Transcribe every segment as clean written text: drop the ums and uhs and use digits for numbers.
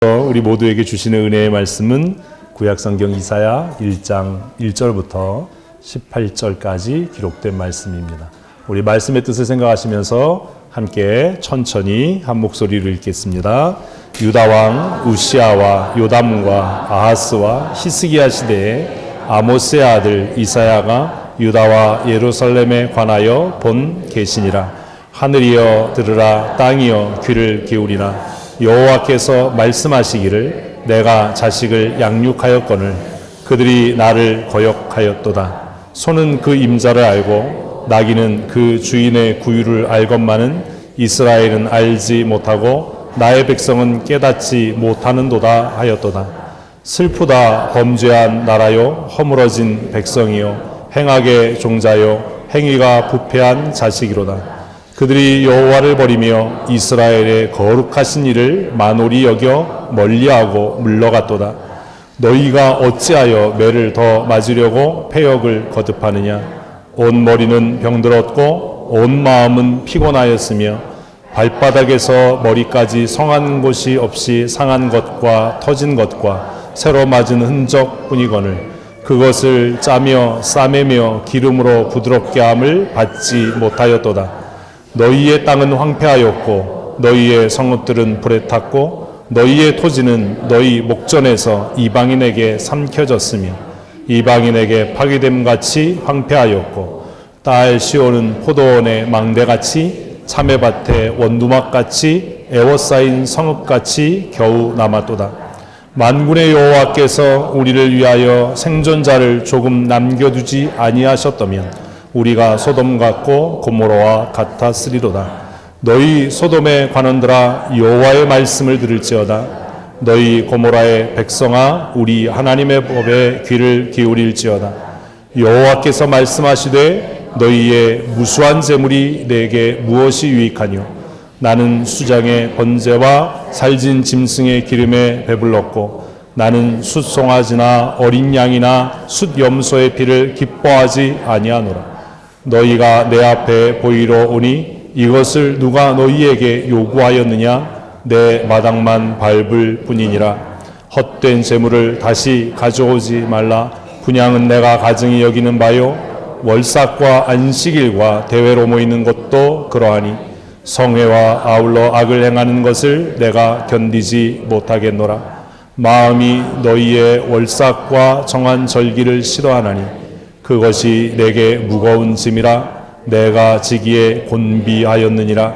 우리 모두에게 주시는 은혜의 말씀은 구약성경 이사야 1장 1절부터 18절까지 기록된 말씀입니다. 우리 말씀의 뜻을 생각하시면서 함께 천천히 한 목소리로 읽겠습니다. 유다왕 우시아와 요담과 아하스와 히스기야 시대에 아모스의 아들 이사야가 유다와 예루살렘에 관하여 본 계시니라. 하늘이여 들으라, 땅이여 귀를 기울이라. 여호와께서 말씀하시기를 내가 자식을 양육하였거늘 그들이 나를 거역하였도다. 소는 그 임자를 알고 나귀는 그 주인의 구유를 알건만은 이스라엘은 알지 못하고 나의 백성은 깨닫지 못하는도다 하였도다. 슬프다 범죄한 나라요 허물어진 백성이요 행악의 종자요 행위가 부패한 자식이로다. 그들이 여호와를 버리며 이스라엘의 거룩하신 이를 만홀히 여겨 멀리하고 물러갔도다. 너희가 어찌하여 매를 더 맞으려고 패역을 거듭하느냐. 온 머리는 병들었고 온 마음은 피곤하였으며 발바닥에서 머리까지 성한 곳이 없이 상한 것과 터진 것과 새로 맞은 흔적뿐이거늘 그것을 짜며 싸매며 기름으로 부드럽게 함을 받지 못하였도다. 너희의 땅은 황폐하였고 너희의 성읍들은 불에 탔고 너희의 토지는 너희 목전에서 이방인에게 삼켜졌으며 이방인에게 파괴됨같이 황폐하였고 딸 시온은 포도원의 망대같이 참외밭의 원두막같이 애워싸인 성읍같이 겨우 남았도다. 만군의 여호와께서 우리를 위하여 생존자를 조금 남겨두지 아니하셨다면 우리가 소돔 같고 고모라와 같았으리로다. 너희 소돔의 관원들아 여호와의 말씀을 들을지어다. 너희 고모라의 백성아 우리 하나님의 법에 귀를 기울일지어다. 여호와께서 말씀하시되 너희의 무수한 재물이 내게 무엇이 유익하뇨. 나는 수장의 번제와 살진 짐승의 기름에 배불렀고 나는 숫송아지나 어린 양이나 숫염소의 피를 기뻐하지 아니하노라. 너희가 내 앞에 보이러 오니 이것을 누가 너희에게 요구하였느냐. 내 마당만 밟을 뿐이니라. 헛된 재물을 다시 가져오지 말라. 분향은 내가 가증히 여기는 바요 월삭과 안식일과 대회로 모이는 것도 그러하니 성회와 아울러 악을 행하는 것을 내가 견디지 못하겠노라. 마음이 너희의 월삭과 정한 절기를 싫어하나니 그것이 내게 무거운 짐이라. 내가 지기에 곤비하였느니라.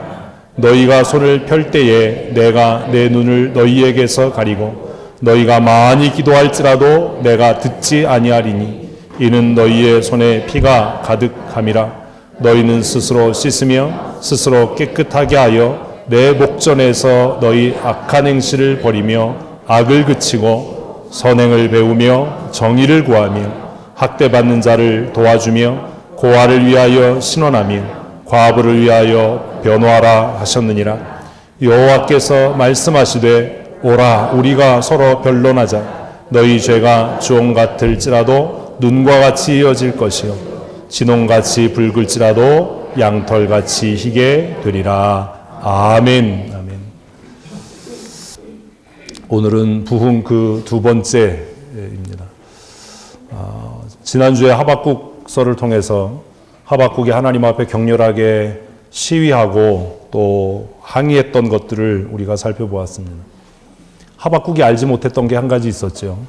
너희가 손을 펼 때에 내가 내 눈을 너희에게서 가리고 너희가 많이 기도할지라도 내가 듣지 아니하리니 이는 너희의 손에 피가 가득함이라. 너희는 스스로 씻으며 스스로 깨끗하게 하여 내 목전에서 너희 악한 행실을 버리며 악을 그치고 선행을 배우며 정의를 구하며 학대받는 자를 도와주며 고아를 위하여 신원하며 과부를 위하여 변호하라 하셨느니라. 여호와께서 말씀하시되 오라 우리가 서로 변론하자. 너희 죄가 주홍 같을지라도 눈과 같이 이어질 것이요 진홍같이 붉을지라도 양털같이 희게 되리라. 아멘. 아멘. 오늘은 부흥 그 두 번째입니다. 지난주에 하박국서를 통해서 하박국이 하나님 앞에 격렬하게 시위하고 또 항의했던 것들을 우리가 살펴보았습니다. 하박국이 알지 못했던 게 한 가지 있었죠.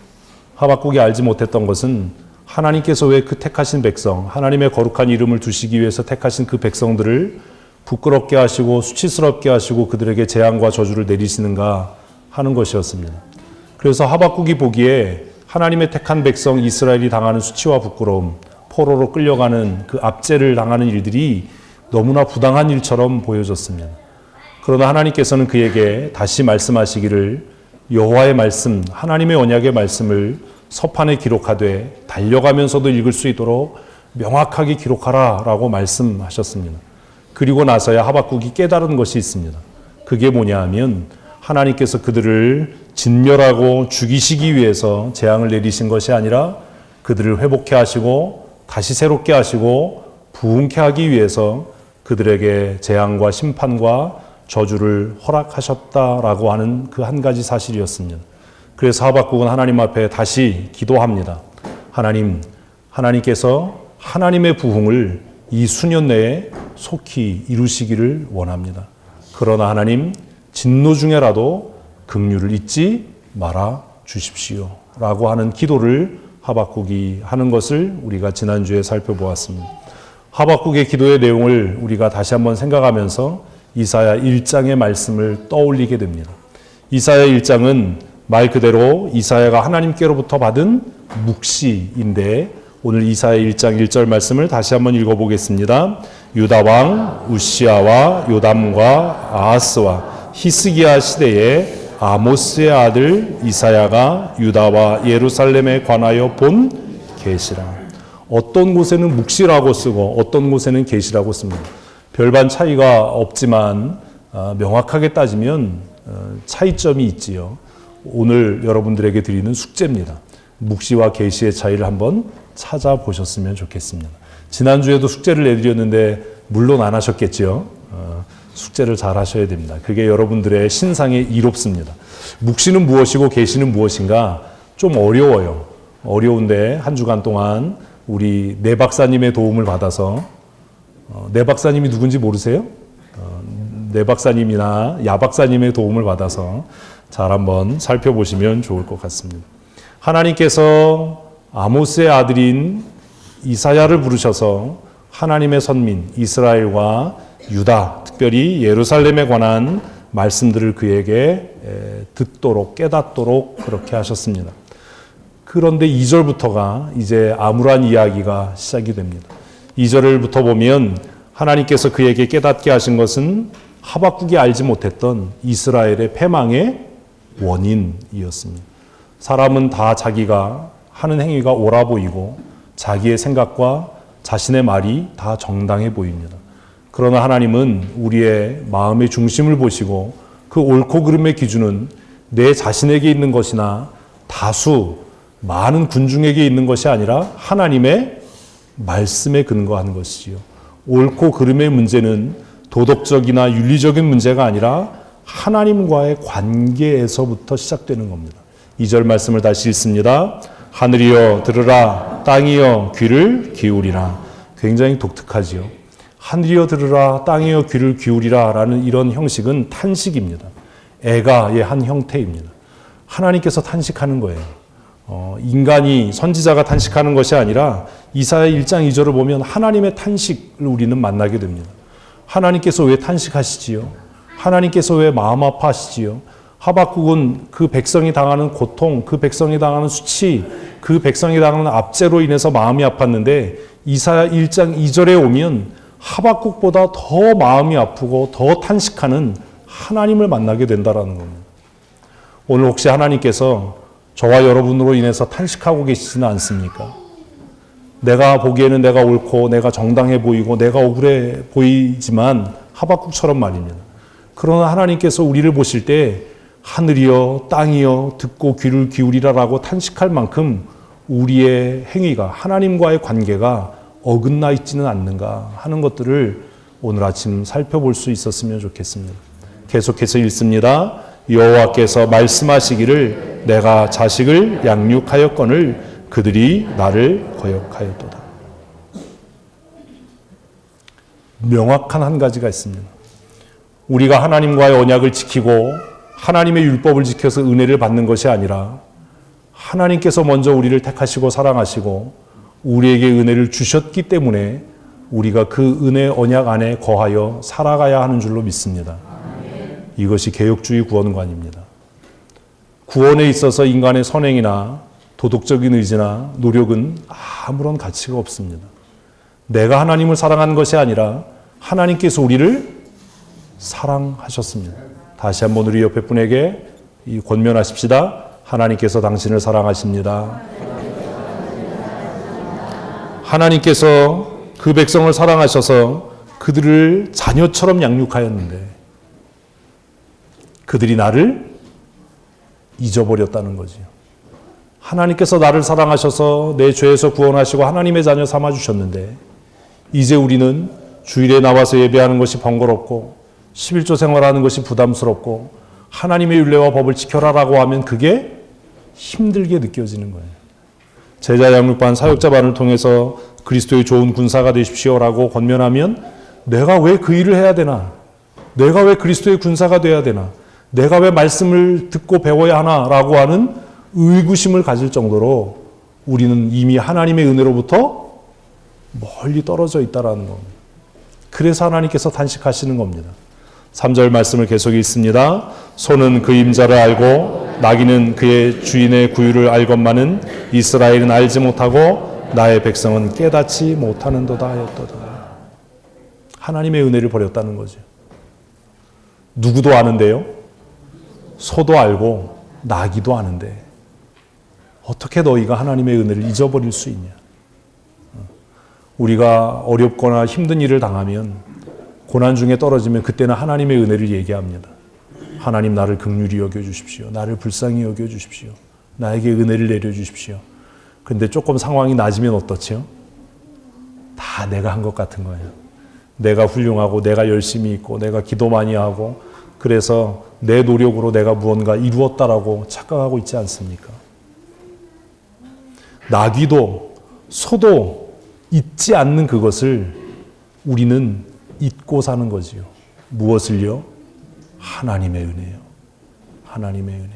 하박국이 알지 못했던 것은 하나님께서 왜 그 택하신 백성, 하나님의 거룩한 이름을 두시기 위해서 택하신 그 백성들을 부끄럽게 하시고 수치스럽게 하시고 그들에게 재앙과 저주를 내리시는가 하는 것이었습니다. 그래서 하박국이 보기에 하나님의 택한 백성 이스라엘이 당하는 수치와 부끄러움, 포로로 끌려가는 그 압제를 당하는 일들이 너무나 부당한 일처럼 보여졌습니다. 그러나 하나님께서는 그에게 다시 말씀하시기를 여호와의 말씀, 하나님의 언약의 말씀을 서판에 기록하되 달려가면서도 읽을 수 있도록 명확하게 기록하라 라고 말씀하셨습니다. 그리고 나서야 하박국이 깨달은 것이 있습니다. 그게 뭐냐 하면 하나님께서 그들을 진멸하고 죽이시기 위해서 재앙을 내리신 것이 아니라 그들을 회복케 하시고 다시 새롭게 하시고 부흥케 하기 위해서 그들에게 재앙과 심판과 저주를 허락하셨다라고 하는 그 한 가지 사실이었습니다. 그래서 하박국은 하나님 앞에 다시 기도합니다. 하나님께서 하나님의 부흥을 이 수년 내에 속히 이루시기를 원합니다. 그러나 하나님, 진노 중에라도 긍휼을 잊지 말아 주십시오 라고 하는 기도를 하박국이 하는 것을 우리가 지난주에 살펴보았습니다. 하박국의 기도의 내용을 우리가 다시 한번 생각하면서 이사야 1장의 말씀을 떠올리게 됩니다. 이사야 1장은 말 그대로 이사야가 하나님께로부터 받은 묵시인데, 오늘 이사야 1장 1절 말씀을 다시 한번 읽어보겠습니다. 유다 왕 우시아와 요담과 아하스와 히스기야 시대에 아모스의 아들 이사야가 유다와 예루살렘에 관하여 본 계시라. 어떤 곳에는 묵시라고 쓰고 어떤 곳에는 계시라고 씁니다. 별반 차이가 없지만 명확하게 따지면 차이점이 있지요. 오늘 여러분들에게 드리는 숙제입니다. 묵시와 계시의 차이를 한번 찾아보셨으면 좋겠습니다. 지난주에도 숙제를 내드렸는데 물론 안 하셨겠죠. 숙제를 잘 하셔야 됩니다. 그게 여러분들의 신상에 이롭습니다. 묵시는 무엇이고 계시는 무엇인가 좀 어려워요. 어려운데 한 주간 동안 우리 내 박사님의 도움을 받아서, 내 박사님이 누군지 모르세요? 내 박사님이나 야 박사님의 도움을 받아서 잘 한번 살펴보시면 좋을 것 같습니다. 하나님께서 아모스의 아들인 이사야를 부르셔서 하나님의 선민 이스라엘과 유다, 특별히 예루살렘에 관한 말씀들을 그에게 듣도록 깨닫도록 그렇게 하셨습니다. 그런데 2절부터가 이제 암울한 이야기가 시작이 됩니다. 2절부터 보면 하나님께서 그에게 깨닫게 하신 것은 하박국이 알지 못했던 이스라엘의 패망의 원인이었습니다. 사람은 다 자기가 하는 행위가 옳아 보이고 자기의 생각과 자신의 말이 다 정당해 보입니다. 그러나 하나님은 우리의 마음의 중심을 보시고 그 옳고 그름의 기준은 내 자신에게 있는 것이나 다수 많은 군중에게 있는 것이 아니라 하나님의 말씀에 근거하는 것이지요. 옳고 그름의 문제는 도덕적이나 윤리적인 문제가 아니라 하나님과의 관계에서부터 시작되는 겁니다. 2절 말씀을 다시 읽습니다. 하늘이여 들으라, 땅이여 귀를 기울이라. 굉장히 독특하지요. 하늘이여 들으라, 땅이여 귀를 기울이라 라는 이런 형식은 탄식입니다. 애가의 한 형태입니다. 하나님께서 탄식하는 거예요. 인간이, 선지자가 탄식하는 것이 아니라 이사야 1장 2절을 보면 하나님의 탄식을 우리는 만나게 됩니다. 하나님께서 왜 탄식하시지요? 하나님께서 왜 마음 아파하시지요? 하박국은 그 백성이 당하는 고통, 그 백성이 당하는 수치, 그 백성이 당하는 압제로 인해서 마음이 아팠는데 이사야 1장 2절에 오면 하박국보다 더 마음이 아프고 더 탄식하는 하나님을 만나게 된다라는 겁니다. 오늘 혹시 하나님께서 저와 여러분으로 인해서 탄식하고 계시지는 않습니까? 내가 보기에는 내가 옳고 내가 정당해 보이고 내가 억울해 보이지만 하박국처럼 말입니다. 그러나 하나님께서 우리를 보실 때 하늘이여 땅이여 듣고 귀를 기울이라라고 탄식할 만큼 우리의 행위가 하나님과의 관계가 어긋나 있지는 않는가 하는 것들을 오늘 아침 살펴볼 수 있었으면 좋겠습니다. 계속해서 읽습니다. 여호와께서 말씀하시기를 내가 자식을 양육하였거늘 그들이 나를 거역하였도다. 명확한 한 가지가 있습니다. 우리가 하나님과의 언약을 지키고 하나님의 율법을 지켜서 은혜를 받는 것이 아니라 하나님께서 먼저 우리를 택하시고 사랑하시고 우리에게 은혜를 주셨기 때문에 우리가 그 은혜 언약 안에 거하여 살아가야 하는 줄로 믿습니다. 이것이 개혁주의 구원관입니다. 구원에 있어서 인간의 선행이나 도덕적인 의지나 노력은 아무런 가치가 없습니다. 내가 하나님을 사랑하는 것이 아니라 하나님께서 우리를 사랑하셨습니다. 다시 한번 우리 옆에 분에게 권면하십시다. 하나님께서 당신을 사랑하십니다. 하나님께서 그 백성을 사랑하셔서 그들을 자녀처럼 양육하였는데 그들이 나를 잊어버렸다는 거지요. 하나님께서 나를 사랑하셔서 내 죄에서 구원하시고 하나님의 자녀 삼아주셨는데 이제 우리는 주일에 나와서 예배하는 것이 번거롭고 11조 생활하는 것이 부담스럽고 하나님의 율례와 법을 지켜라라고 하면 그게 힘들게 느껴지는 거예요. 제자 양육반 사역자반을 통해서 그리스도의 좋은 군사가 되십시오라고 권면하면 내가 왜 그 일을 해야 되나? 내가 왜 그리스도의 군사가 돼야 되나? 내가 왜 말씀을 듣고 배워야 하나라고 하는 의구심을 가질 정도로 우리는 이미 하나님의 은혜로부터 멀리 떨어져 있다라는 겁니다. 그래서 하나님께서 단식하시는 겁니다. 3절 말씀을 계속 읽습니다. 소는 그 임자를 알고 나귀는 그의 주인의 구유를 알건만은 이스라엘은 알지 못하고 나의 백성은 깨닫지 못하는도다 하였도다. 하나님의 은혜를 버렸다는 거죠. 누구도 아는데요. 소도 알고 나귀도 아는데 어떻게 너희가 하나님의 은혜를 잊어버릴 수 있냐. 우리가 어렵거나 힘든 일을 당하면 고난 중에 떨어지면 그때는 하나님의 은혜를 얘기합니다. 하나님 나를 긍휼히 여겨주십시오. 나를 불쌍히 여겨주십시오. 나에게 은혜를 내려주십시오. 근데 조금 상황이 낮으면 어떻죠? 다 내가 한 것 같은 거예요. 내가 훌륭하고 내가 열심히 있고 내가 기도 많이 하고 그래서 내 노력으로 내가 무언가 이루었다라고 착각하고 있지 않습니까? 나귀도 소도 잊지 않는 그것을 우리는 잊고 사는 거지요. 무엇을요? 하나님의 은혜요. 하나님의 은혜.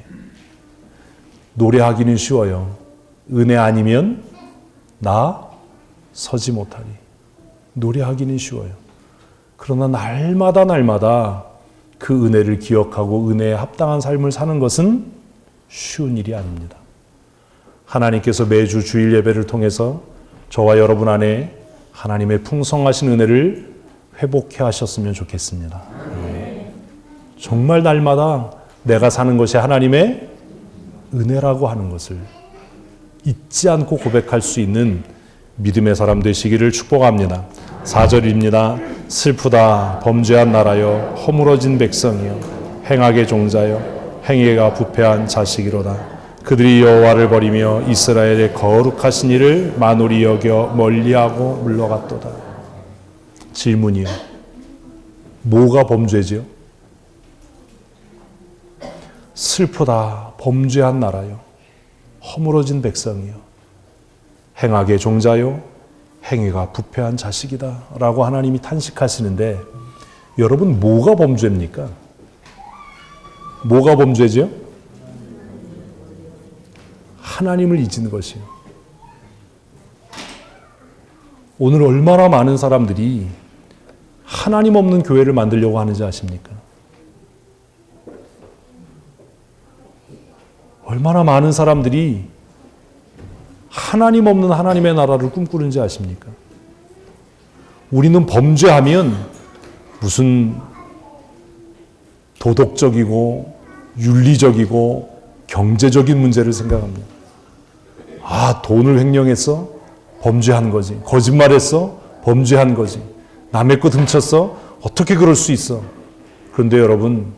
노래하기는 쉬워요. 은혜 아니면 나 서지 못하리. 노래하기는 쉬워요. 그러나 날마다 그 은혜를 기억하고 은혜에 합당한 삶을 사는 것은 쉬운 일이 아닙니다. 하나님께서 매주 주일 예배를 통해서 저와 여러분 안에 하나님의 풍성하신 은혜를 회복해 하셨으면 좋겠습니다. 정말 날마다 내가 사는 것이 하나님의 은혜라고 하는 것을 잊지 않고 고백할 수 있는 믿음의 사람 되시기를 축복합니다. 4절입니다. 슬프다 범죄한 나라여 허물어진 백성이여 행악의 종자여 행위가 부패한 자식이로다. 그들이 여호와를 버리며 이스라엘의 거룩하신 이를 만홀히 여겨 멀리하고 물러갔도다. 질문이요. 뭐가 범죄지요? 슬프다 범죄한 나라요 허물어진 백성이요 행악의 종자요 행위가 부패한 자식이다 라고 하나님이 탄식하시는데 여러분 뭐가 범죄입니까? 뭐가 범죄죠? 하나님을 잊는 것이요. 오늘 얼마나 많은 사람들이 하나님 없는 교회를 만들려고 하는지 아십니까? 얼마나 많은 사람들이 하나님 없는 하나님의 나라를 꿈꾸는지 아십니까? 우리는 범죄하면 무슨 도덕적이고 윤리적이고 경제적인 문제를 생각합니다. 아, 돈을 횡령했어? 범죄한 거지. 거짓말했어? 범죄한 거지. 남의 것 훔쳤어? 어떻게 그럴 수 있어? 그런데 여러분,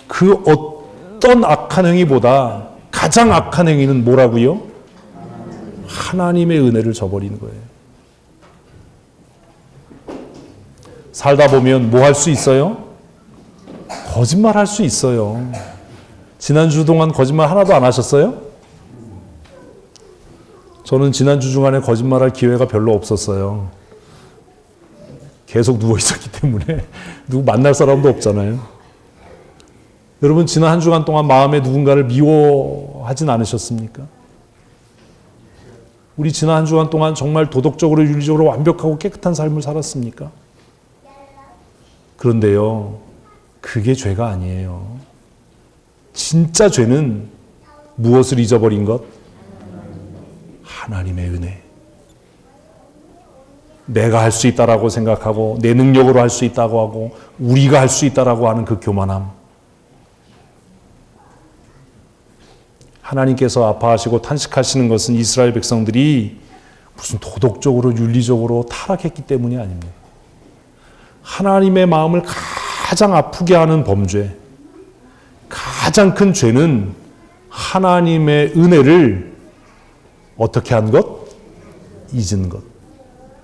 그 어떤 악한 행위보다 가장 악한 행위는 뭐라고요? 하나님의 은혜를 저버리는 거예요. 살다 보면 뭐 할 수 있어요? 거짓말 할 수 있어요. 지난주 동안 거짓말 하나도 안 하셨어요? 저는 지난주 중간에 거짓말할 기회가 별로 없었어요. 계속 누워 있었기 때문에 누구 만날 사람도 없잖아요. 여러분 지난 한 주간 동안 마음에 누군가를 미워하진 않으셨습니까? 우리 지난 한 주간 동안 정말 도덕적으로 윤리적으로 완벽하고 깨끗한 삶을 살았습니까? 그런데요, 그게 죄가 아니에요. 진짜 죄는 무엇을 잊어버린 것? 하나님의 은혜. 내가 할 수 있다라고 생각하고 내 능력으로 할 수 있다고 하고 우리가 할 수 있다라고 하는 그 교만함. 하나님께서 아파하시고 탄식하시는 것은 이스라엘 백성들이 무슨 도덕적으로 윤리적으로 타락했기 때문이 아닙니다. 하나님의 마음을 가장 아프게 하는 범죄, 가장 큰 죄는 하나님의 은혜를 어떻게 한 것? 잊은 것.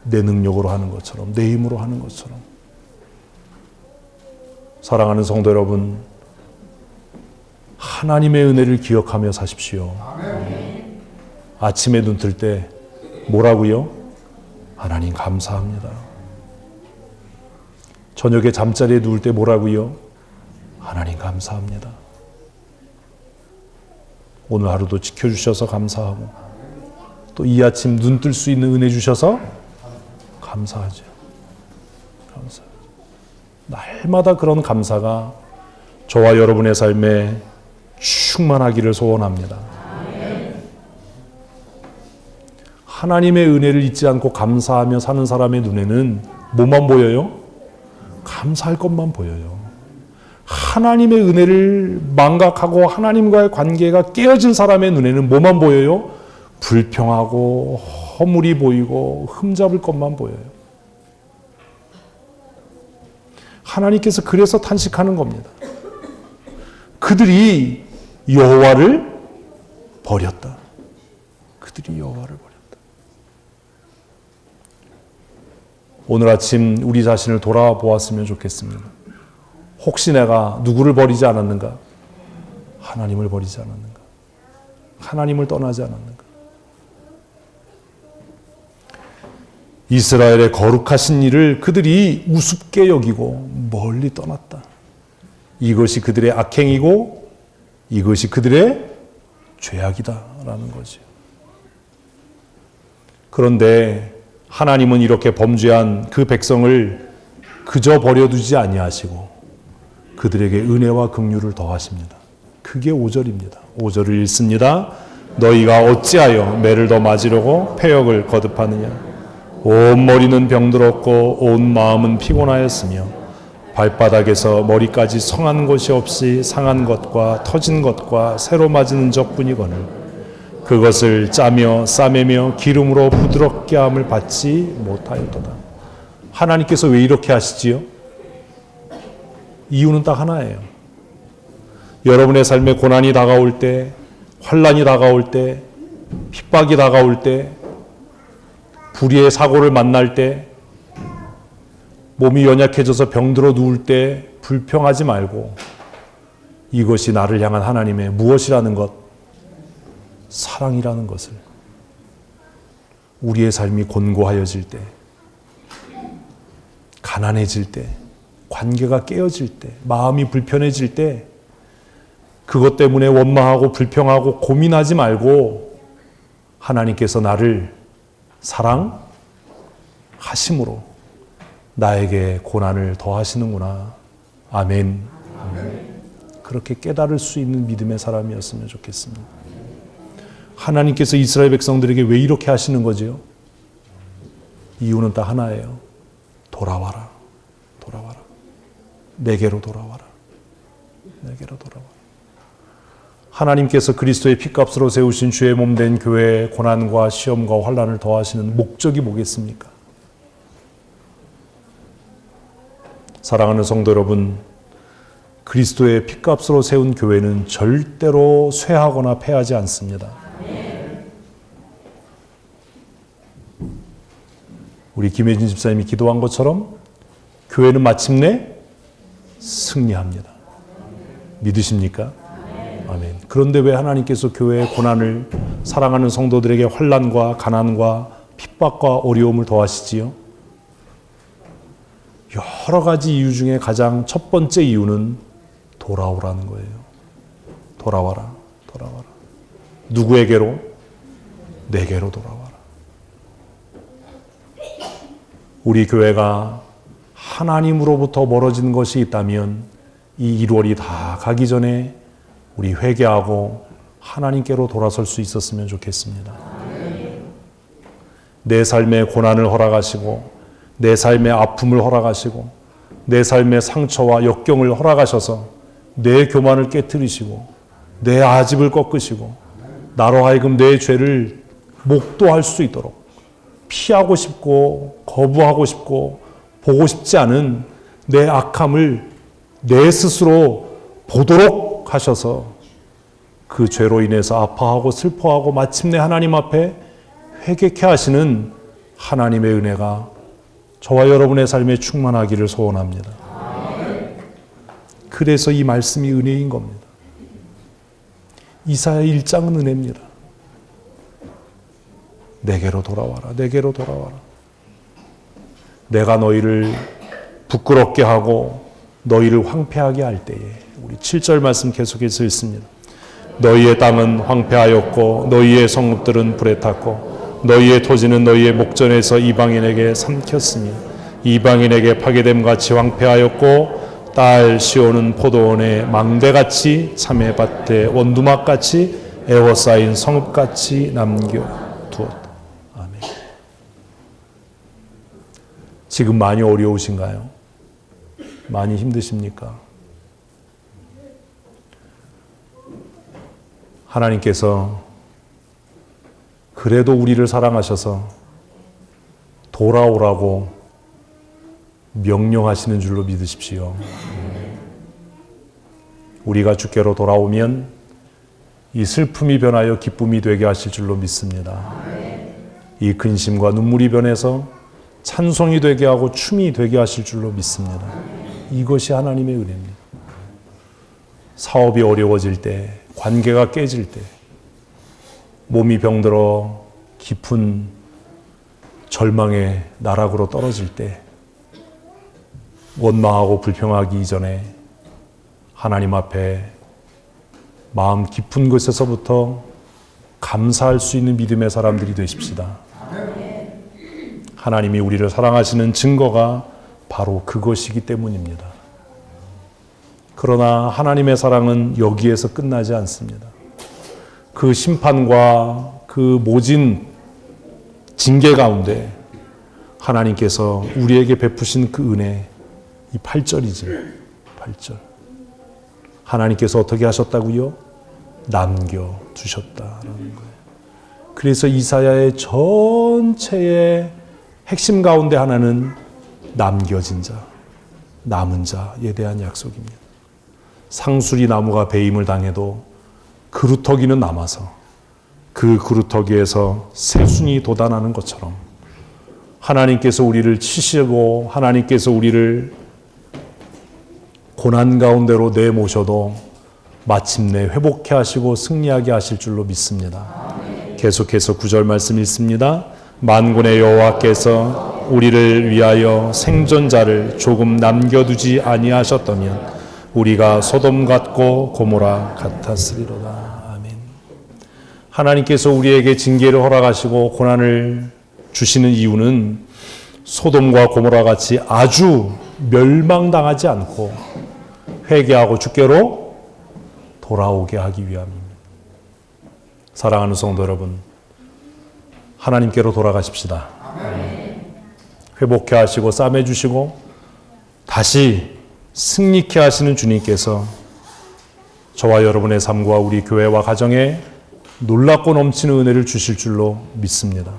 내 능력으로 하는 것처럼, 내 힘으로 하는 것처럼. 사랑하는 성도 여러분, 하나님의 은혜를 기억하며 사십시오. 아침에 눈 뜰 때 뭐라고요? 하나님 감사합니다. 저녁에 잠자리에 누울 때 뭐라고요? 하나님 감사합니다. 오늘 하루도 지켜주셔서 감사하고 또 이 아침 눈 뜰 수 있는 은혜 주셔서 감사하죠. 감사하죠. 날마다 그런 감사가 저와 여러분의 삶에 충만하기를 소원합니다. 하나님의 은혜를 잊지 않고 감사하며 사는 사람의 눈에는 뭐만 보여요? 감사할 것만 보여요. 하나님의 은혜를 망각하고 하나님과의 관계가 깨어진 사람의 눈에는 뭐만 보여요? 불평하고 허물이 보이고 흠잡을 것만 보여요. 하나님께서 그래서 탄식하는 겁니다. 그들이 여호와를 버렸다. 그들이 여호와를 버렸다. 오늘 아침 우리 자신을 돌아보았으면 좋겠습니다. 혹시 내가 누구를 버리지 않았는가? 하나님을 버리지 않았는가? 하나님을 떠나지 않았는가? 이스라엘의 거룩하신 일을 그들이 우습게 여기고 멀리 떠났다. 이것이 그들의 악행이고 이것이 그들의 죄악이다라는 거죠. 그런데 하나님은 이렇게 범죄한 그 백성을 그저 버려두지 아니하시고 그들에게 은혜와 긍휼을 더하십니다. 그게 5절입니다. 5절을 읽습니다. 너희가 어찌하여 매를 더 맞으려고 패역을 거듭하느냐. 온 머리는 병들었고 온 마음은 피곤하였으며 발바닥에서 머리까지 성한 곳이 없이 상한 것과 터진 것과 새로 맞은 적뿐이거늘 그것을 짜며 싸매며 기름으로 부드럽게 함을 받지 못하였도다. 하나님께서 왜 이렇게 하시지요? 이유는 딱 하나예요. 여러분의 삶에 고난이 다가올 때, 환난이 다가올 때, 핍박이 다가올 때, 불의의 사고를 만날 때, 몸이 연약해져서 병들어 누울 때 불평하지 말고 이것이 나를 향한 하나님의 무엇이라는 것, 사랑이라는 것을 우리의 삶이 곤고하여질 때, 가난해질 때, 관계가 깨어질 때, 마음이 불편해질 때 그것 때문에 원망하고 불평하고 고민하지 말고 하나님께서 나를 사랑하심으로 나에게 고난을 더하시는구나. 아멘. 아멘. 그렇게 깨달을 수 있는 믿음의 사람이었으면 좋겠습니다. 하나님께서 이스라엘 백성들에게 왜 이렇게 하시는 거지요? 이유는 딱 하나예요. 돌아와라. 돌아와라. 내게로 돌아와라. 내게로 돌아와라. 하나님께서 그리스도의 피값으로 세우신 주의 몸된 교회에 고난과 시험과 환난을 더하시는 목적이 뭐겠습니까? 사랑하는 성도 여러분, 그리스도의 피값으로 세운 교회는 절대로 쇠하거나 패하지 않습니다. 우리 김혜진 집사님이 기도한 것처럼 교회는 마침내 승리합니다. 믿으십니까? 아멘. 그런데 왜 하나님께서 교회의 고난을, 사랑하는 성도들에게 환난과 가난과 핍박과 어려움을 더하시지요? 여러 가지 이유 중에 가장 첫 번째 이유는 돌아오라는 거예요. 돌아와라. 돌아와라. 누구에게로? 내게로 돌아와라. 우리 교회가 하나님으로부터 멀어진 것이 있다면 이 1월이 다 가기 전에 우리 회개하고 하나님께로 돌아설 수 있었으면 좋겠습니다. 내 삶의 고난을 허락하시고 내 삶의 아픔을 허락하시고 내 삶의 상처와 역경을 허락하셔서 내 교만을 깨트리시고 내 아집을 꺾으시고 나로 하여금 내 죄를 목도할 수 있도록 피하고 싶고 거부하고 싶고 보고 싶지 않은 내 악함을 내 스스로 보도록 하셔서 그 죄로 인해서 아파하고 슬퍼하고 마침내 하나님 앞에 회개케 하시는 하나님의 은혜가 저와 여러분의 삶에 충만하기를 소원합니다. 그래서 이 말씀이 은혜인 겁니다. 이사야 1장은 은혜입니다. 내게로 돌아와라. 내게로 돌아와라. 내가 너희를 부끄럽게 하고 너희를 황폐하게 할 때에, 우리 7절 말씀 계속해서 읽습니다. 너희의 땅은 황폐하였고 너희의 성읍들은 불에 탔고 너희의 토지는 너희의 목전에서 이방인에게 삼켰으며 이방인에게 파괴됨같이 황폐하였고 딸 시온은 포도원의 망대같이 참외밭의 원두막같이 에워싸인 성읍같이 남겨두었다. 아멘. 지금 많이 어려우신가요? 많이 힘드십니까? 하나님께서 그래도 우리를 사랑하셔서 돌아오라고 명령하시는 줄로 믿으십시오. 우리가 주께로 돌아오면 이 슬픔이 변하여 기쁨이 되게 하실 줄로 믿습니다. 이 근심과 눈물이 변해서 찬송이 되게 하고 춤이 되게 하실 줄로 믿습니다. 이것이 하나님의 은혜입니다. 사업이 어려워질 때, 관계가 깨질 때, 몸이 병들어 깊은 절망의 나락으로 떨어질 때, 원망하고 불평하기 이전에 하나님 앞에 마음 깊은 곳에서부터 감사할 수 있는 믿음의 사람들이 되십시다. 하나님이 우리를 사랑하시는 증거가 바로 그것이기 때문입니다. 그러나 하나님의 사랑은 여기에서 끝나지 않습니다. 그 심판과 그 모진 징계 가운데 하나님께서 우리에게 베푸신 그 은혜, 이 8절이지. 8절. 하나님께서 어떻게 하셨다고요? 남겨두셨다라는 거예요. 그래서 이사야의 전체의 핵심 가운데 하나는 남겨진 자, 남은 자에 대한 약속입니다. 상수리 나무가 배임을 당해도 그루터기는 남아서 그 그루터기에서 새순이 돋아나는 것처럼 하나님께서 우리를 치시고 하나님께서 우리를 고난 가운데로 내모셔도 마침내 회복해 하시고 승리하게 하실 줄로 믿습니다. 계속해서 9절 말씀 읽습니다. 만군의 여호와께서 우리를 위하여 생존자를 조금 남겨두지 아니하셨다면 우리가 소돔 같고 고모라 같았으리로다. 아멘. 하나님께서 우리에게 징계를 허락하시고 고난을 주시는 이유는 소돔과 고모라 같이 아주 멸망당하지 않고 회개하고 주께로 돌아오게 하기 위함입니다. 사랑하는 성도 여러분, 하나님께로 돌아가십시다. 회복해 하시고 싸매 주시고 다시 승리케 하시는 주님께서 저와 여러분의 삶과 우리 교회와 가정에 놀랍고 넘치는 은혜를 주실 줄로 믿습니다.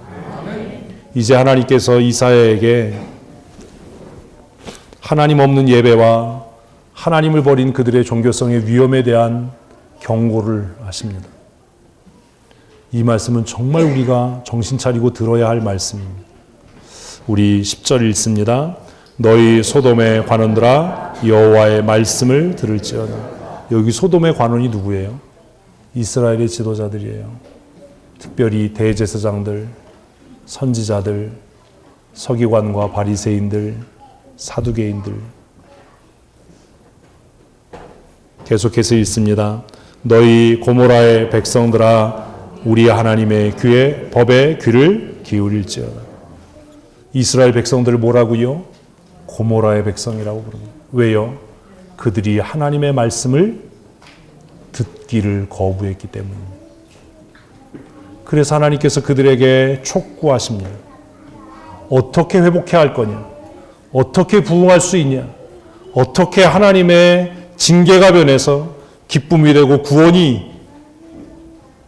이제 하나님께서 이사야에게 하나님 없는 예배와 하나님을 버린 그들의 종교성의 위험에 대한 경고를 하십니다. 이 말씀은 정말 우리가 정신 차리고 들어야 할 말씀입니다. 우리 10절 읽습니다. 너희 소돔의 관원들아 여호와의 말씀을 들을지어다. 여기 소돔의 관원이 누구예요? 이스라엘의 지도자들이에요. 특별히 대제사장들, 선지자들, 서기관과 바리새인들, 사두개인들. 계속해서 읽습니다. 너희 고모라의 백성들아 우리 하나님의 귀에 법에 귀를 기울일지어다. 이스라엘 백성들을 뭐라고요? 고모라의 백성이라고 부릅니다. 왜요? 그들이 하나님의 말씀을 듣기를 거부했기 때문입니다. 그래서 하나님께서 그들에게 촉구하십니다. 어떻게 회복해야 할 거냐? 어떻게 부흥할 수 있냐? 어떻게 하나님의 징계가 변해서 기쁨이 되고 구원이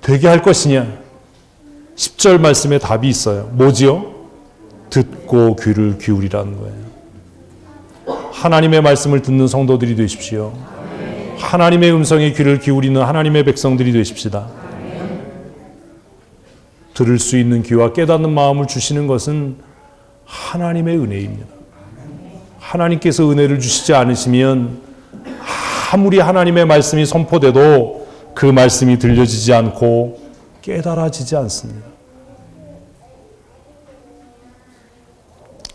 되게 할 것이냐? 10절 말씀에 답이 있어요. 뭐지요? 듣고 귀를 기울이라는 거예요. 하나님의 말씀을 듣는 성도들이 되십시오. 하나님의 음성에 귀를 기울이는 하나님의 백성들이 되십시다. 들을 수 있는 귀와 깨닫는 마음을 주시는 것은 하나님의 은혜입니다. 하나님께서 은혜를 주시지 않으시면 아무리 하나님의 말씀이 선포돼도 그 말씀이 들려지지 않고 깨달아지지 않습니다.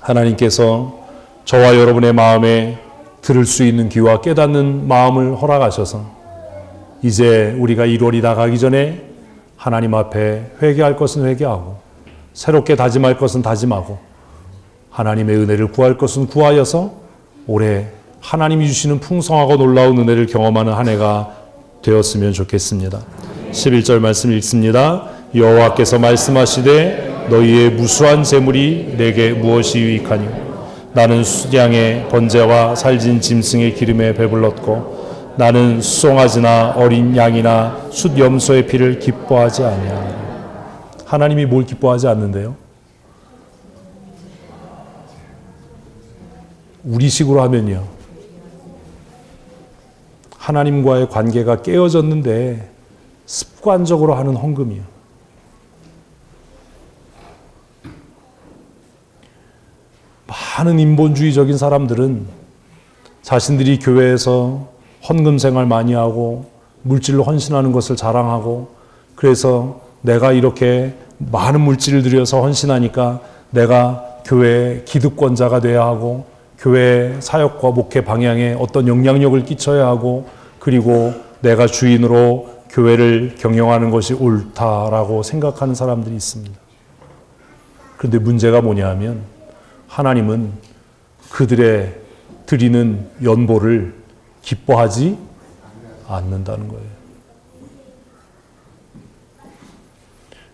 하나님께서 저와 여러분의 마음에 들을 수 있는 귀와 깨닫는 마음을 허락하셔서 이제 우리가 1월이 나가기 전에 하나님 앞에 회개할 것은 회개하고 새롭게 다짐할 것은 다짐하고 하나님의 은혜를 구할 것은 구하여서 올해 하나님이 주시는 풍성하고 놀라운 은혜를 경험하는 한 해가 되었으면 좋겠습니다. 11절 말씀 읽습니다. 여호와께서 말씀하시되 너희의 무수한 재물이 내게 무엇이 유익하니 나는 수양의 번제와 살진 짐승의 기름에 배불렀고 나는 수송아지나 어린 양이나 숫 염소의 피를 기뻐하지 아니하노라. 하나님이 뭘 기뻐하지 않는데요? 우리식으로 하면요, 하나님과의 관계가 깨어졌는데 습관적으로 하는 헌금이요. 많은 인본주의적인 사람들은 자신들이 교회에서 헌금 생활 많이 하고 물질로 헌신하는 것을 자랑하고, 그래서 내가 이렇게 많은 물질을 들여서 헌신하니까 내가 교회의 기득권자가 돼야 하고 교회 사역과 목회 방향에 어떤 영향력을 끼쳐야 하고, 그리고 내가 주인으로 교회를 경영하는 것이 옳다라고 생각하는 사람들이 있습니다. 그런데 문제가 뭐냐 하면 하나님은 그들의 드리는 연보를 기뻐하지 않는다는 거예요.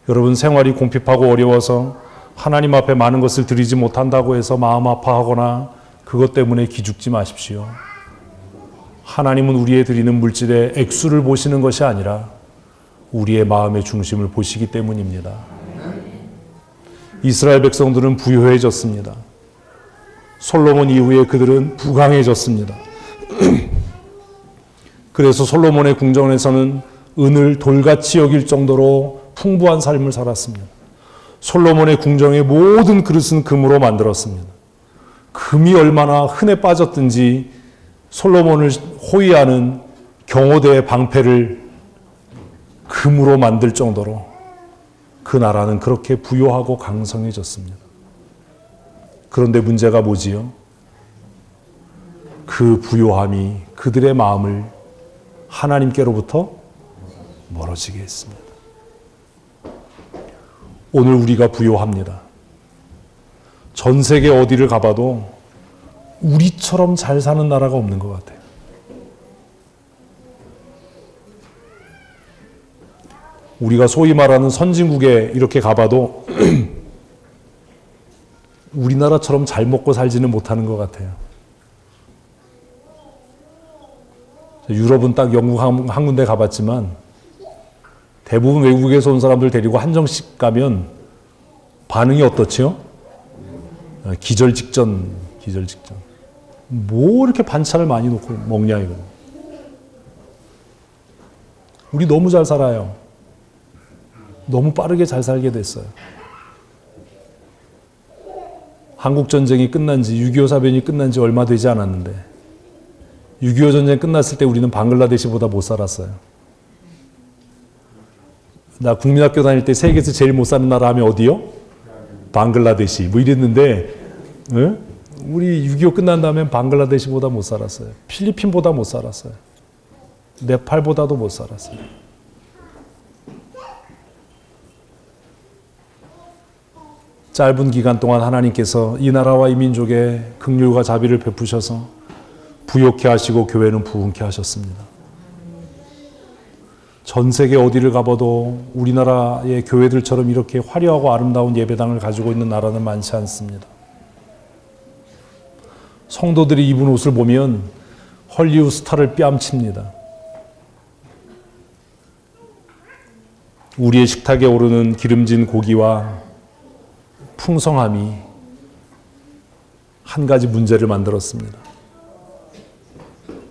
여러분, 생활이 궁핍하고 어려워서 하나님 앞에 많은 것을 드리지 못한다고 해서 마음 아파하거나 그것 때문에 기죽지 마십시오. 하나님은 우리의 드리는 물질의 액수를 보시는 것이 아니라 우리의 마음의 중심을 보시기 때문입니다. 이스라엘 백성들은 부유해졌습니다. 솔로몬 이후에 그들은 부강해졌습니다. 그래서 솔로몬의 궁전에서는 은을 돌같이 여길 정도로 풍부한 삶을 살았습니다. 솔로몬의 궁정의 모든 그릇은 금으로 만들었습니다. 금이 얼마나 흔해 빠졌든지 솔로몬을 호위하는 경호대의 방패를 금으로 만들 정도로 그 나라는 그렇게 부유하고 강성해졌습니다. 그런데 문제가 뭐지요? 그 부유함이 그들의 마음을 하나님께로부터 멀어지게 했습니다. 오늘 우리가 부유합니다. 전 세계 어디를 가봐도 우리처럼 잘 사는 나라가 없는 것 같아요. 우리가 소위 말하는 선진국에 이렇게 가봐도 우리나라처럼 잘 먹고 살지는 못하는 것 같아요. 유럽은 딱 영국 한 군데 가봤지만 대부분 외국에서 온 사람들 데리고 한정식 가면 반응이 어떻지요? 기절 직전. 뭐 이렇게 반찬을 많이 놓고 먹냐 이거. 우리 너무 잘 살아요. 너무 빠르게 잘 살게 됐어요. 한국전쟁이 끝난 지 6.25 사변이 끝난 지 얼마 되지 않았는데 6.25 전쟁 끝났을 때 우리는 방글라데시보다 못 살았어요. 나 국민학교 다닐 때 세계에서 제일 못 사는 나라 하면 어디요? 방글라데시 뭐 이랬는데 우리 6.25 끝난 다음에 방글라데시보다 못 살았어요. 필리핀보다 못 살았어요. 네팔보다도 못 살았어요. 짧은 기간 동안 하나님께서 이 나라와 이 민족에 긍휼과 자비를 베푸셔서 부욕케 하시고 교회는 부흥케 하셨습니다. 전 세계 어디를 가봐도 우리나라의 교회들처럼 이렇게 화려하고 아름다운 예배당을 가지고 있는 나라는 많지 않습니다. 성도들이 입은 옷을 보면 헐리우드 스타를 뺨칩니다. 우리의 식탁에 오르는 기름진 고기와 풍성함이 한 가지 문제를 만들었습니다.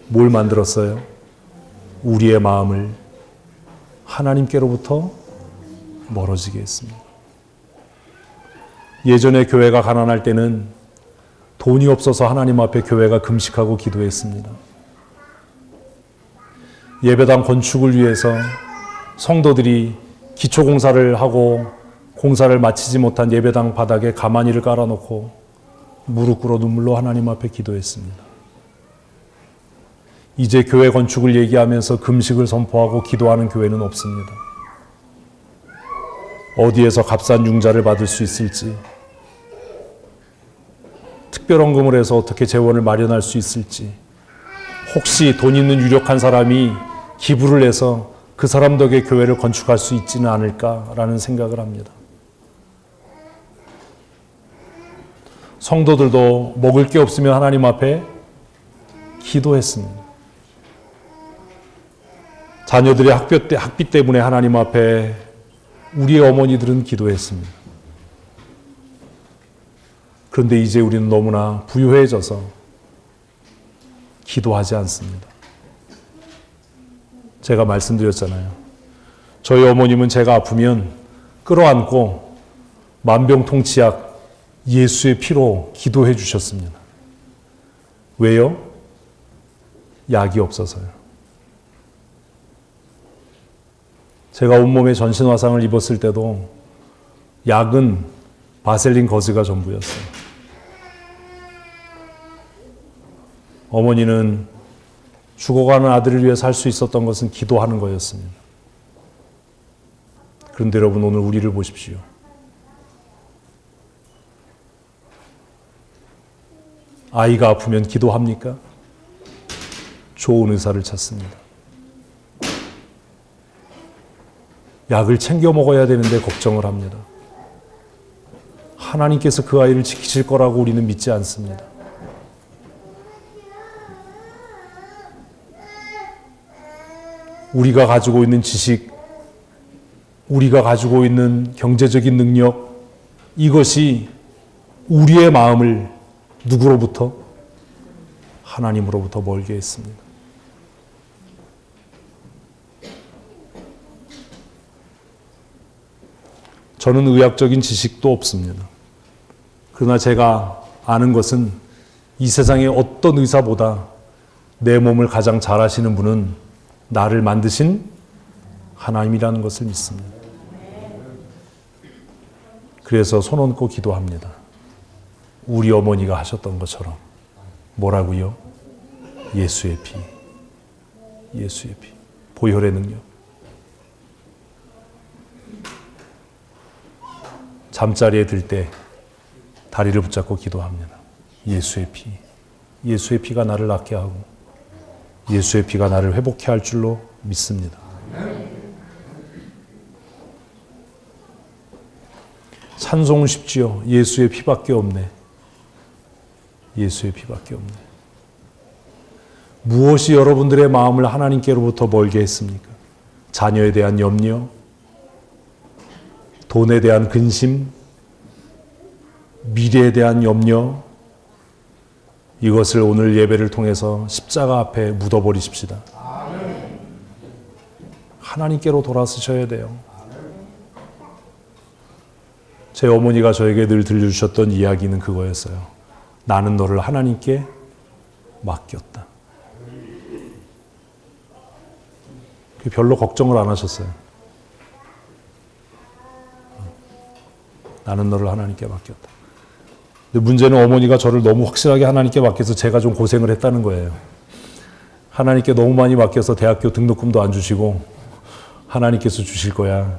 뭘 만들었어요? 우리의 마음을 하나님께로부터 멀어지게 했습니다. 예전에 교회가 가난할 때는 돈이 없어서 하나님 앞에 교회가 금식하고 기도했습니다. 예배당 건축을 위해서 성도들이 기초공사를 하고 공사를 마치지 못한 예배당 바닥에 가마니를 깔아놓고 무릎 꿇어 눈물로 하나님 앞에 기도했습니다. 이제 교회 건축을 얘기하면서 금식을 선포하고 기도하는 교회는 없습니다. 어디에서 값싼 융자를 받을 수 있을지, 특별헌금을 해서 어떻게 재원을 마련할 수 있을지, 혹시 돈 있는 유력한 사람이 기부를 해서 그 사람 덕에 교회를 건축할 수 있지는 않을까라는 생각을 합니다. 성도들도 먹을 게 없으면 하나님 앞에 기도했습니다. 자녀들의 학비 때문에 하나님 앞에 우리의 어머니들은 기도했습니다. 그런데 이제 우리는 너무나 부유해져서 기도하지 않습니다. 제가 말씀드렸잖아요. 저희 어머님은 제가 아프면 끌어안고 만병통치약 예수의 피로 기도해 주셨습니다. 왜요? 약이 없어서요. 제가 온몸에 전신화상을 입었을 때도 약은 바셀린 거즈가 전부였어요. 어머니는 죽어가는 아들을 위해 살 수 있었던 것은 기도하는 거였습니다. 그런데 여러분, 오늘 우리를 보십시오. 아이가 아프면 기도합니까? 좋은 의사를 찾습니다. 약을 챙겨 먹어야 되는데 걱정을 합니다. 하나님께서 그 아이를 지키실 거라고 우리는 믿지 않습니다. 우리가 가지고 있는 지식, 우리가 가지고 있는 경제적인 능력, 이것이 우리의 마음을 누구로부터? 하나님으로부터 멀게 했습니다. 저는 의학적인 지식도 없습니다. 그러나 제가 아는 것은 이 세상의 어떤 의사보다 내 몸을 가장 잘 아시는 분은 나를 만드신 하나님이라는 것을 믿습니다. 그래서 손 얹고 기도합니다. 우리 어머니가 하셨던 것처럼. 뭐라고요? 예수의 피. 예수의 피. 보혈의 능력. 잠자리에 들 때 다리를 붙잡고 기도합니다. 예수의 피. 예수의 피가 나를 낫게 하고 예수의 피가 나를 회복해 할 줄로 믿습니다. 찬송은 쉽지요. 예수의 피밖에 없네. 예수의 피밖에 없네. 무엇이 여러분들의 마음을 하나님께로부터 멀게 했습니까? 자녀에 대한 염려, 돈에 대한 근심, 미래에 대한 염려, 이것을 오늘 예배를 통해서 십자가 앞에 묻어버리십시다. 하나님께로 돌아서셔야 돼요. 제 어머니가 저에게 늘 들려주셨던 이야기는 그거였어요. 나는 너를 하나님께 맡겼다. 별로 걱정을 안 하셨어요. 나는 너를 하나님께 맡겼다. 근데 문제는 어머니가 저를 너무 확실하게 하나님께 맡겨서 제가 좀 고생을 했다는 거예요. 하나님께 너무 많이 맡겨서 대학교 등록금도 안 주시고 하나님께서 주실 거야.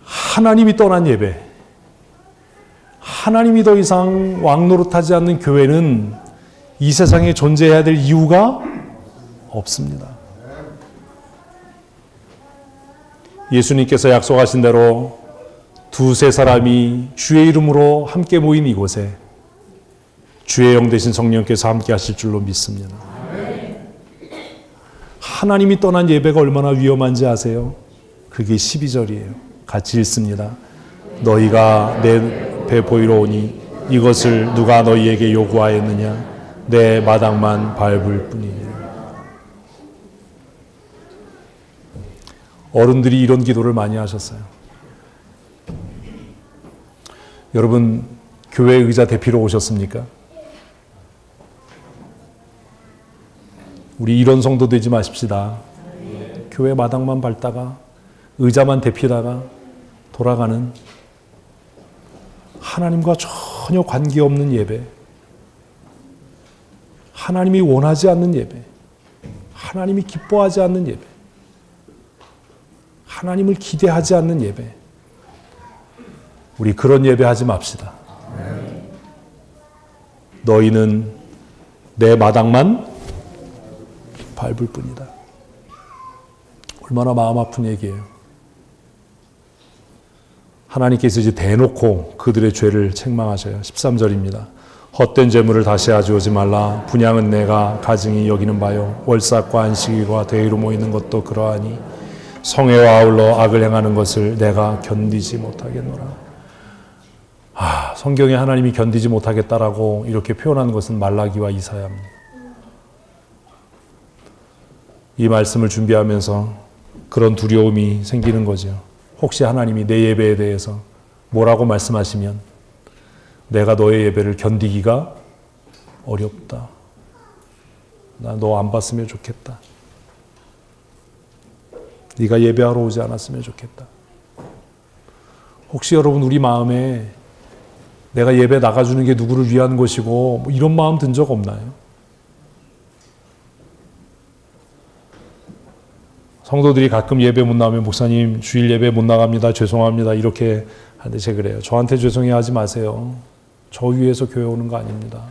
하나님이 떠난 예배, 하나님이 더 이상 왕노릇하지 않는 교회는 이 세상에 존재해야 될 이유가 없습니다. 예수님께서 약속하신 대로 두세 사람이 주의 이름으로 함께 모인 이곳에 주의 영 되신 성령께서 함께 하실 줄로 믿습니다. 하나님이 떠난 예배가 얼마나 위험한지 아세요? 그게 12절이에요. 같이 읽습니다. 너희가 내 배 보이러 오니 이것을 누가 너희에게 요구하였느냐? 내 마당만 밟을 뿐이니라. 어른들이 이런 기도를 많이 하셨어요. 여러분, 교회 의자 대피로 오셨습니까? 우리 이런 성도 되지 마십시다. 교회 마당만 밟다가 의자만 대피다가 돌아가는 하나님과 전혀 관계없는 예배, 하나님이 원하지 않는 예배, 하나님이 기뻐하지 않는 예배, 하나님을 기대하지 않는 예배, 우리 그런 예배하지 맙시다. 너희는 내 마당만 밟을 뿐이다. 얼마나 마음 아픈 얘기예요. 하나님께서 이제 대놓고 그들의 죄를 책망하셔요. 13절입니다. 헛된 재물을 다시 가져오지 말라. 분향은 내가 가증히 여기는 바요. 월삭과 안식일과 대의로 모이는 것도 그러하니 성회와 아울러 악을 행하는 것을 내가 견디지 못하겠노라. 성경에 하나님이 견디지 못하겠다라고 이렇게 표현한 것은 말라기와 이사야입니다. 이 말씀을 준비하면서 그런 두려움이 생기는 거죠. 혹시 하나님이 내 예배에 대해서 뭐라고 말씀하시면 내가 너의 예배를 견디기가 어렵다. 나 너 안 봤으면 좋겠다. 네가 예배하러 오지 않았으면 좋겠다. 혹시 여러분 우리 마음에 내가 예배 나가주는 게 누구를 위한 것이고 뭐 이런 마음 든 적 없나요? 성도들이 가끔 예배 못 나오면 목사님 주일 예배 못 나갑니다. 죄송합니다. 이렇게 하는데 제가 그래요. 저한테 죄송해 하지 마세요. 저 위해서 교회 오는 거 아닙니다.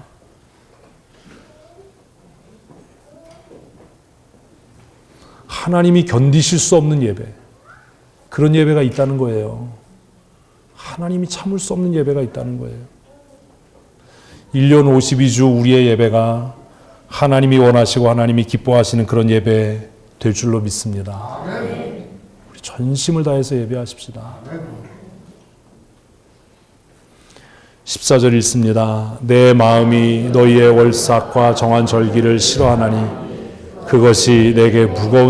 하나님이 견디실 수 없는 예배, 그런 예배가 있다는 거예요. 하나님이 참을 수 없는 예배가 있다는 거예요. 1년 52주 우리의 예배가 하나님이 원하시고 하나님이 기뻐하시는 그런 예배 될 줄로 믿습니다. 우리 전심을 다해서 예배하십시다. 14절 읽습니다. 내 마음이 너희의 월삭과 정한 절기를 싫어하나니 그것이 내게 무거운